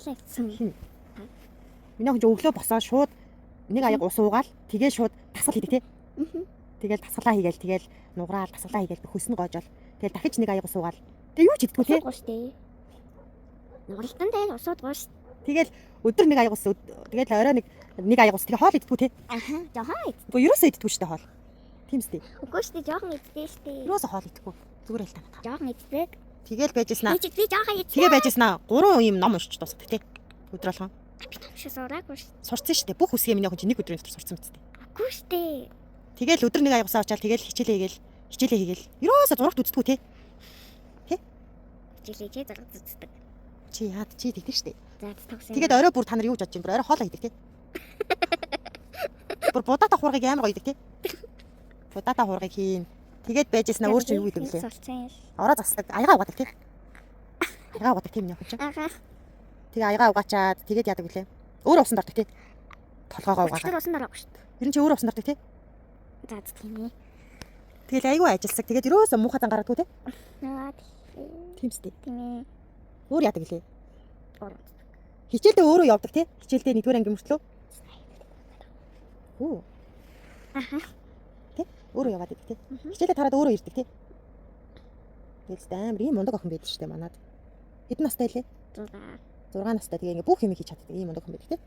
Хин. Аа. Миний охин өглөө босоод шууд нэг аяг ус уугаал тэгээд шууд тасгал хийдэг тий. Тэгэл тасгалаа хийгээл тэгэл нуграал тасгалаа хийгээл хөснө гоожол. Тэгэл дахиж нэг аяг ус уугаал. Тэгээ юу ч идэхгүй тий. Гоо штэ. Нугралтан дээр усууд гоо штэ. Тэгэл өдөр нэг аяг ус тэгэл орой нэг аяг ус тэгээ хоол идэхгүй тий. Аха, жоохон ид. Гэхдээ ерөөсөө идэхгүй штэ хоол. Тийм сте. Үгүй штэ, жоохон идтэй штэ. Ерөөсөө хоол идэхгүй. Зүгээр л танаа. Жоохон иддэг. Тэгэл байжснаа. Би жоохон иддэг. Тэгээ байжснаа. 3 юм ном уншиж дуусгадаг тий. Өдөр болгон. Би томш сураагүй штэ. Сурцсан штэ. Бүх үсгээ миний охин чинь нэг өдрийн дотор сурцсан биз дээ. Үгүй штэ. Тэгэл өдөр нэг аягсаа очоод тэгэл хичээлээ хийгээл. Ерөөсөө зурагт үздэггүй тий. Хичээлээ зураг зүтдэг. Чи яад чи тэгдэг штэ. За төгсөн. Тэгээд орой бүр та нар юу гэж бодож юм бэ? Орой хоолоо хийдэг тий. Бүр будаа хуургыг амар гоё идэг тий. Будаа хуургыг хийн. Тэгээд байжснаа өөр чинь юу гэдэг лээ. Ороо засдаг. Аягаа угаадаг тий. Аягаа угаадаг тийм нэг юм чинь. Аха. Тэгээ аягаа угаачаад тэгээд яадаг вүлээ. Өөр усан дордог тий. Толгоогоо угаагаад. Тэр усан дорог штэ. Ер нь чи өөр усан дордог тий. За тийм ээ. Тэгэл айгүй ажилсаг. Тэгээд ерөөсөө муухай дан гаргадгүй тий. Наа Тийм сте. тийм ээ. Өөр яадаг лээ. Өөр. Хичээлдээ өөрөө явдаг тий. Хичээлдээ 1-р анги мөртлөө. Оо. Аха. Өөрөө яваад идэг тий. Хичээлээ тараад өөрөө ирдэг тий. Тэгэл амар ийм мундаг охин байдаг штэ манад. Хэдэн настай лээ? 6. 6 настай тэгээ ингээ бүх юм хийж чаддаг ийм мундаг охин байдаг тий.